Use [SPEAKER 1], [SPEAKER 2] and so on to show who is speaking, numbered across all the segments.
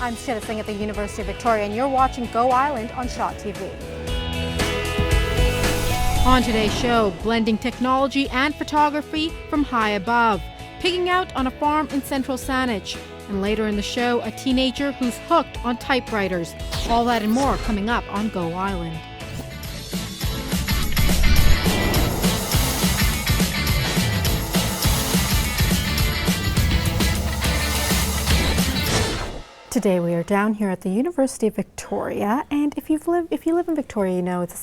[SPEAKER 1] I'm Sucheta Singh at the University of Victoria, and you're watching Go Island on Shot TV. On today's show, blending technology and photography from high above, pigging out on a farm in central Saanich, and later in the show, a teenager who's hooked on typewriters. All that and more coming up on Go Island. Today we are down here at the University of Victoria, and if you live in Victoria, you know it's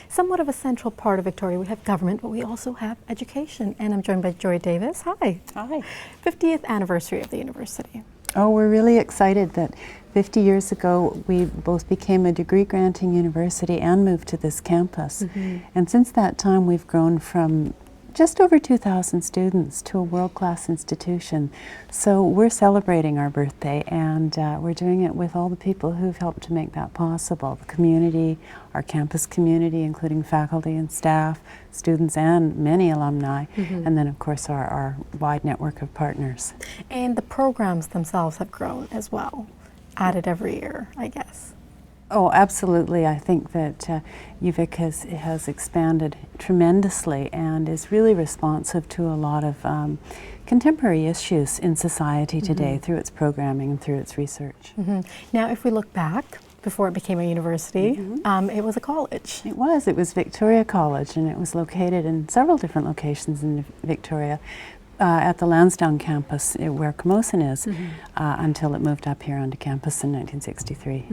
[SPEAKER 1] somewhat of a central part of Victoria. We have government, but we also have education, and I'm joined by Joy Davis. Hi.
[SPEAKER 2] Hi.
[SPEAKER 1] 50th anniversary of the university.
[SPEAKER 2] Oh, we're really excited that 50 years ago we both became a degree granting university and moved to this campus. And since that time we've grown from just over 2,000 students to a world-class institution. So we're celebrating our birthday, and we're doing it with all the people who've helped to make that possible. The community, our campus community, including faculty and staff, students and many alumni, and then of course our wide network of partners.
[SPEAKER 1] And the programs themselves have grown as well, added every year, I guess.
[SPEAKER 2] Oh, absolutely. I think that UVic has expanded tremendously and is really responsive to a lot of contemporary issues in society today through its programming and through its research.
[SPEAKER 1] Now, if we look back, before it became a university, it was a college.
[SPEAKER 2] It was Victoria College, and it was located in several different locations in Victoria. At the Lansdowne campus, where Camosun is, until it moved up here onto campus in 1963.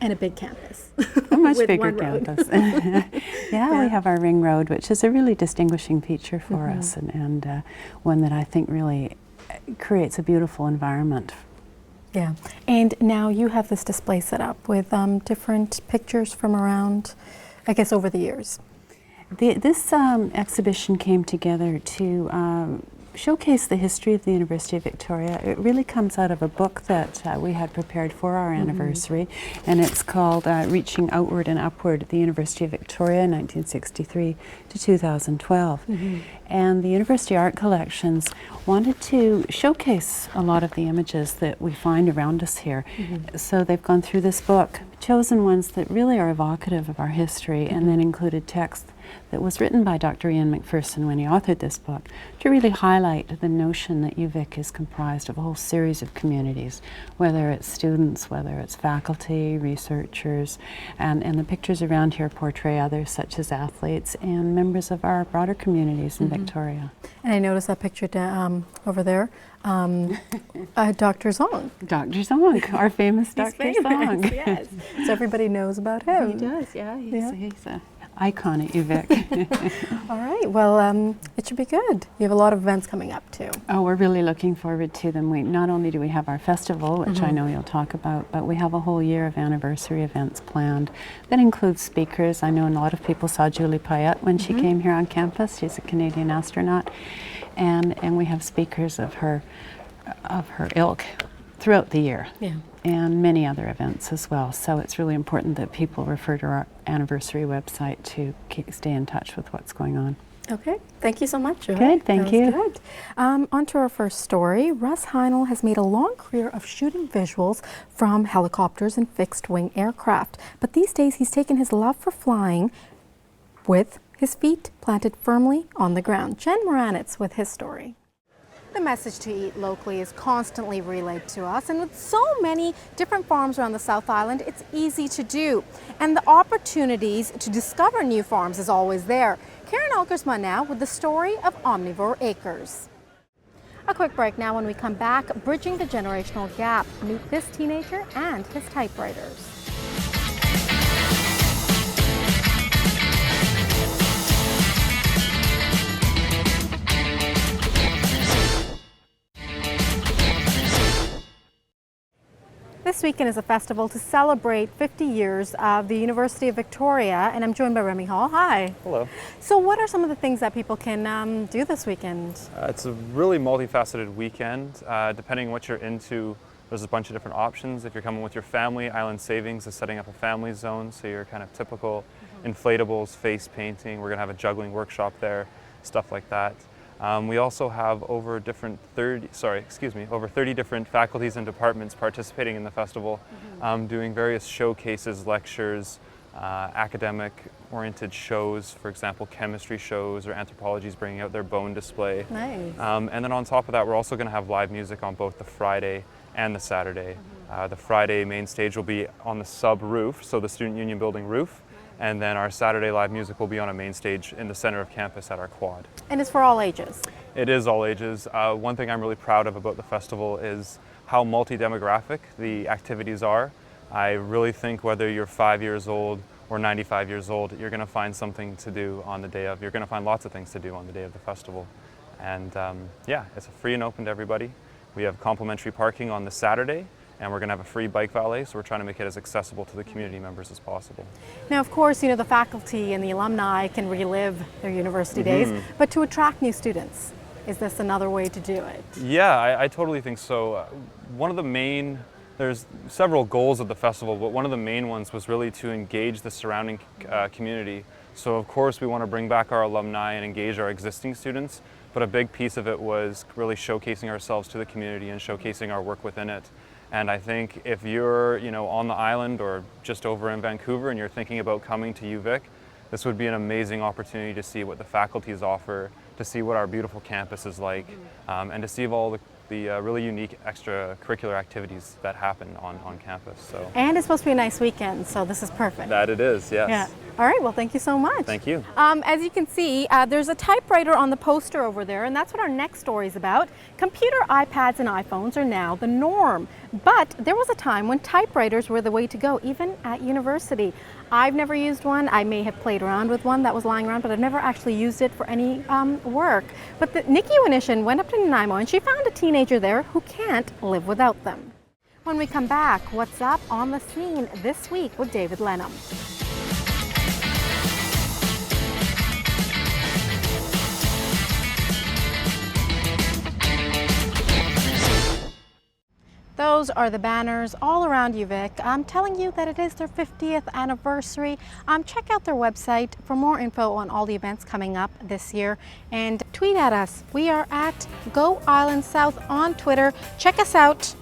[SPEAKER 1] And a big campus.
[SPEAKER 2] A much bigger campus. Yeah, we have our ring road, which is a really distinguishing feature for us, and one that I think really creates a beautiful environment.
[SPEAKER 1] Yeah, and now you have this display set up with different pictures from around, I guess, over the years.
[SPEAKER 2] This exhibition came together to showcase the history of the University of Victoria. It really comes out of a book that we had prepared for our anniversary, and it's called Reaching Outward and Upward, the University of Victoria, 1963 to 2012. And the University Art Collections wanted to showcase a lot of the images that we find around us here. So they've gone through this book, chosen ones that really are evocative of our history, and then included text that was written by Dr. Ian McPherson when he authored this book to really highlight the notion that UVic is comprised of a whole series of communities, whether it's students, whether it's faculty, researchers, and the pictures around here portray others such as athletes and members of our broader communities in Victoria.
[SPEAKER 1] And I noticed that picture over there, Dr. Song.
[SPEAKER 2] Dr. Song, our famous Dr. Song.
[SPEAKER 1] Yes. So everybody knows about him.
[SPEAKER 2] He does, yeah. He's an icon at UVic.
[SPEAKER 1] All right, well, it should be good. You have a lot of events coming up too.
[SPEAKER 2] Oh, we're really looking forward to them. Not only do we have our festival, which I know you'll talk about, but we have a whole year of anniversary events planned. That includes speakers. I know a lot of people saw Julie Payette when she came here on campus. She's a Canadian astronaut, and we have speakers of her ilk throughout the year. Yeah. And many other events as well. So it's really important that people refer to our anniversary website to stay in touch with what's going on.
[SPEAKER 1] Okay, thank you so much, Joy.
[SPEAKER 2] Good, thank you.
[SPEAKER 1] Good. On to our first story. Russ Heinel has made a long career of shooting visuals from helicopters and fixed-wing aircraft. But these days he's taken his love for flying with his feet planted firmly on the ground. Jen Moranitz with his story. The message to eat locally is constantly relayed to us, and with so many different farms around the South Island, it's easy to do. And the opportunities to discover new farms is always there. Karen Alkersma now with the story of Omnivore Acres. A quick break now. When we come back, bridging the generational gap. Meet this teenager and his typewriters. This weekend is a festival to celebrate 50 years of the University of Victoria, and I'm joined by Remy Hall. Hi.
[SPEAKER 3] Hello.
[SPEAKER 1] So what are some of the things that people can do this weekend?
[SPEAKER 3] It's a really multifaceted weekend. Depending on what you're into, there's a bunch of different options. If you're coming with your family, Island Savings is setting up a family zone, so your kind of typical inflatables, face painting. We're going to have a juggling workshop there, stuff like that. We also have over 30 different faculties and departments participating in the festival, doing various showcases, lectures, academic-oriented shows, for example, chemistry shows, or anthropology's bringing out their bone display.
[SPEAKER 1] Nice.
[SPEAKER 3] And then on top of that, we're also going to have live music on both the Friday and the Saturday. The Friday main stage will be on the sub-roof, so the Student Union Building roof, and then our Saturday live music will be on a main stage in the center of campus at our quad.
[SPEAKER 1] And it's for all ages.
[SPEAKER 3] It is all ages. One thing I'm really proud of about the festival is how multi-demographic the activities are. I really think whether you're 5 years old or 95 years old, you're going to find something to do on the day of. You're going to find lots of things to do on the day of the festival. And yeah, it's free and open to everybody. We have complimentary parking on the Saturday, and we're going to have a free bike valet, so we're trying to make it as accessible to the community members as possible.
[SPEAKER 1] Now, of course, you know, the faculty and the alumni can relive their university days, but to attract new students, is this another way to do it?
[SPEAKER 3] Yeah, I totally think so. There's several goals of the festival, but one of the main ones was really to engage the surrounding community. So of course we want to bring back our alumni and engage our existing students, but a big piece of it was really showcasing ourselves to the community and showcasing our work within it. And I think if you're, on the island or just over in Vancouver and you're thinking about coming to UVic, this would be an amazing opportunity to see what the faculties offer, to see what our beautiful campus is like, and to see all the really unique extracurricular activities that happen on campus. So.
[SPEAKER 1] And it's supposed to be a nice weekend, so this is perfect.
[SPEAKER 3] That it is, yes.
[SPEAKER 1] Yeah. All right, well, thank you so much.
[SPEAKER 3] Thank you.
[SPEAKER 1] As you can see, there's a typewriter on the poster over there, and that's what our next story is about. Computer iPads and iPhones are now the norm, but there was a time when typewriters were the way to go, even at university. I've never used one. I may have played around with one that was lying around, but I've never actually used it for any work. But Nikki Winishin went up to Nanaimo, and she found a teenager there who can't live without them. When we come back, what's up on the scene this week with David Lenham? Those are the banners all around UVic. I'm telling you that it is their 50th anniversary. Check out their website for more info on all the events coming up this year, and tweet at us. We are at Go Island South on Twitter. Check us out.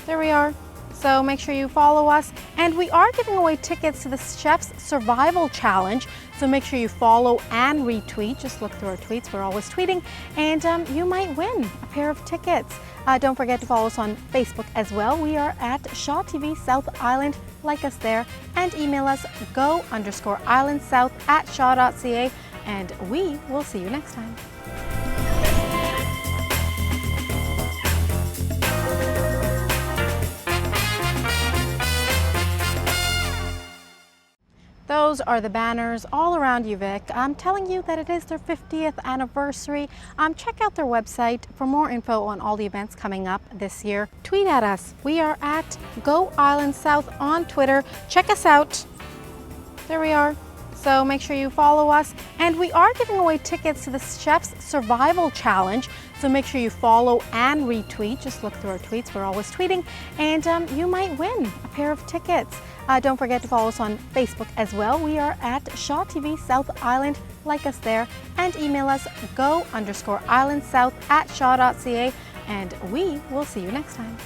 [SPEAKER 1] There we are. So make sure you follow us. And we are giving away tickets to the Chef's Survival Challenge. So make sure you follow and retweet. Just look through our tweets. We're always tweeting. And you might win a pair of tickets. Don't forget to follow us on Facebook as well. We are at Shaw TV South Island. Like us there. And email us go_islandsouth@shaw.ca. And we will see you next time. Those are the banners all around UVic. I'm telling you that it is their 50th anniversary. Check out their website for more info on all the events coming up this year. Tweet at us. We are at Go Island South on Twitter. Check us out. There we are. So make sure you follow us. And we are giving away tickets to the Chef's Survival Challenge. So make sure you follow and retweet. Just look through our tweets. We're always tweeting. And you might win a pair of tickets. Don't forget to follow us on Facebook as well. We are at Shaw TV South Island. Like us there. And email us go_islandsouth@shaw.ca. And we will see you next time.